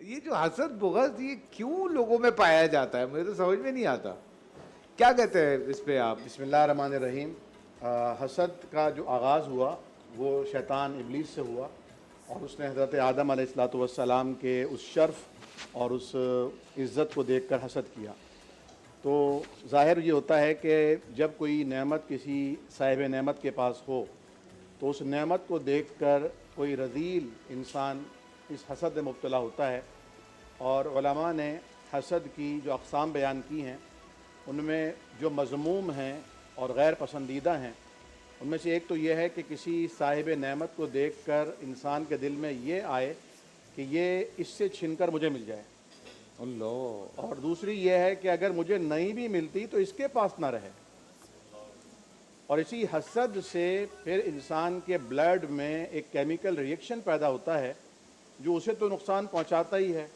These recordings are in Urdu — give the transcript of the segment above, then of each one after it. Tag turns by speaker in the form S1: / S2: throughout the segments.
S1: یہ جو حسد بغض یہ کیوں لوگوں میں پایا جاتا ہے؟ مجھے تو سمجھ میں نہیں آتا. کیا کہتے ہیں اس پہ آپ؟
S2: بسم اللہ الرحمن الرحیم. حسد کا جو آغاز ہوا وہ شیطان ابلیس سے ہوا، اور اس نے حضرت آدم علیہ السلام کے اس شرف اور اس عزت کو دیکھ کر حسد کیا. تو ظاہر یہ ہوتا ہے کہ جب کوئی نعمت کسی صاحب نعمت کے پاس ہو تو اس نعمت کو دیکھ کر کوئی رذیل انسان اس حسد میں مبتلا ہوتا ہے. اور علماء نے حسد کی جو اقسام بیان کی ہیں ان میں جو مذموم ہیں اور غیر پسندیدہ ہیں ان میں سے ایک تو یہ ہے کہ کسی صاحب نعمت کو دیکھ کر انسان کے دل میں یہ آئے کہ یہ اس سے چھن کر مجھے مل جائے.
S1: اللہ.
S2: اور دوسری یہ ہے کہ اگر مجھے نہیں بھی ملتی تو اس کے پاس نہ رہے. اور اسی حسد سے پھر انسان کے بلڈ میں ایک کیمیکل ری ایکشن پیدا ہوتا ہے جو اسے تو نقصان پہنچاتا ہی ہے.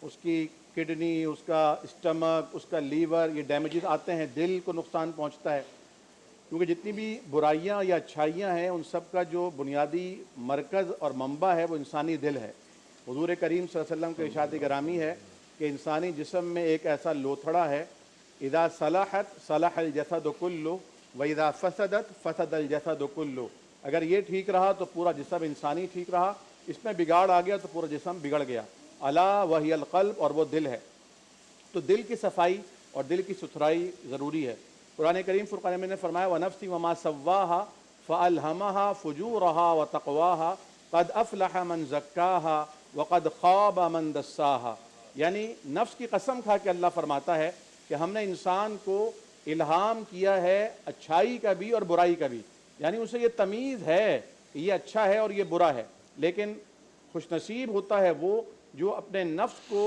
S2: اس کی کڈنی، اس کا اسٹمک، اس کا لیور، یہ ڈیمیجز آتے ہیں، دل کو نقصان پہنچتا ہے. کیونکہ جتنی بھی برائیاں یا اچھائیاں ہیں ان سب کا جو بنیادی مرکز اور منبع ہے وہ انسانی دل ہے. حضور کریم صلی اللہ علیہ وسلم کے ارشاد گرامی ہے کہ انسانی جسم میں ایک ایسا لوتھڑا ہے، اذا صلحت صلح الجسد کلہ واذا فسدت فسد الجسد کلہ. اگر یہ ٹھیک رہا تو پورا جسم انسانی ٹھیک رہا، اس میں بگاڑ آ گیا تو پورا جسم بگڑ گیا. الا وہی القلب، اور وہ دل ہے. تو دل کی صفائی اور دل کی ستھرائی ضروری ہے. قرآن کریم فرقان میں نے فرمایا وَنَفْسٍ وَمَا سَوَّاهَا فَأَلْهَمَهَا فُجُورَهَا وَتَقْوَاهَا قَدْ أَفْلَحَ مَنْ زَكَّاهَا وَقَدْ خَابَ مَنْ دَسَّاهَا. یعنی نفس کی قسم کھا کے اللہ فرماتا ہے کہ ہم نے انسان کو الہام کیا ہے اچھائی کا بھی اور برائی کا بھی. یعنی اسے یہ تمیز ہے کہ یہ اچھا ہے اور یہ برا ہے. لیکن خوش نصیب ہوتا ہے وہ جو اپنے نفس کو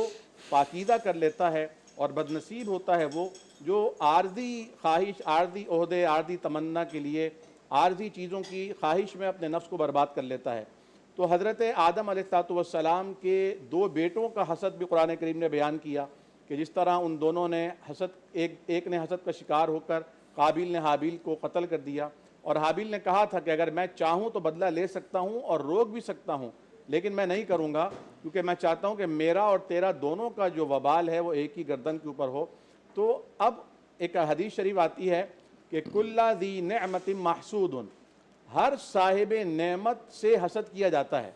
S2: پاکیزہ کر لیتا ہے، اور بدنصیب ہوتا ہے وہ جو عارضی خواہش، عارضی عہدے، عارضی تمنا کے لیے عارضی چیزوں کی خواہش میں اپنے نفس کو برباد کر لیتا ہے. تو حضرت آدم علیہ السلام کے دو بیٹوں کا حسد بھی قرآن کریم نے بیان کیا کہ جس طرح ان دونوں نے حسد، ایک نے حسد کا شکار ہو کر قابیل نے حابیل کو قتل کر دیا. اور حابیل نے کہا تھا کہ اگر میں چاہوں تو بدلہ لے سکتا ہوں اور روک بھی سکتا ہوں، لیکن میں نہیں کروں گا کیونکہ میں چاہتا ہوں کہ میرا اور تیرا دونوں کا جو وبال ہے وہ ایک ہی گردن کے اوپر ہو. تو اب ایک حدیث شریف آتی ہے کہ کل ذی نعمت محسود، ہر صاحب نعمت سے حسد کیا جاتا ہے.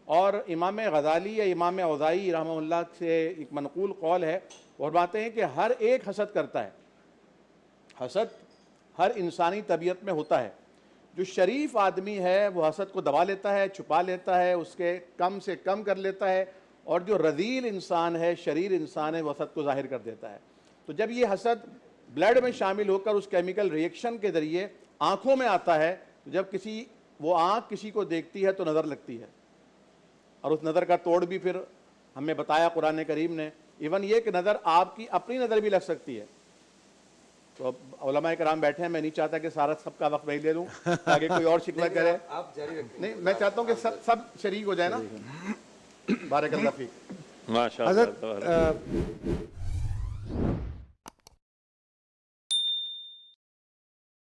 S2: اور امام غزالی یا امام اوزاعی رحمہ اللہ سے ایک منقول قول ہے، اور باتیں ہیں کہ ہر ایک حسد کرتا ہے. حسد ہر انسانی طبیعت میں ہوتا ہے. جو شریف آدمی ہے وہ حسد کو دبا لیتا ہے، چھپا لیتا ہے، اس کے کم سے کم کر لیتا ہے. اور جو رذیل انسان ہے، شریر انسان ہے، وہ حسد کو ظاہر کر دیتا ہے. تو جب یہ حسد بلڈ میں شامل ہو کر اس کیمیکل ری ایکشن کے ذریعے آنکھوں میں آتا ہے، تو جب وہ آنکھ کسی کو دیکھتی ہے تو نظر لگتی ہے، اور اس نظر کا توڑ بھی پھر ہمیں بتایا قرآن کریم نے. ایون یہ کہ نظر آپ کی اپنی نظر بھی لگ سکتی ہے. تو اب علماء کرام بیٹھے ہیں، میں نہیں چاہتا کہ سارا سب کا وقت میں لے لوں تاکہ کوئی اور شکوہ کرے.
S3: آپ جاری رکھیں.
S2: نہیں، میں چاہتا ہوں کہ سب شریک ہو جائے نا. بارک اللہ فیک.
S1: حضرت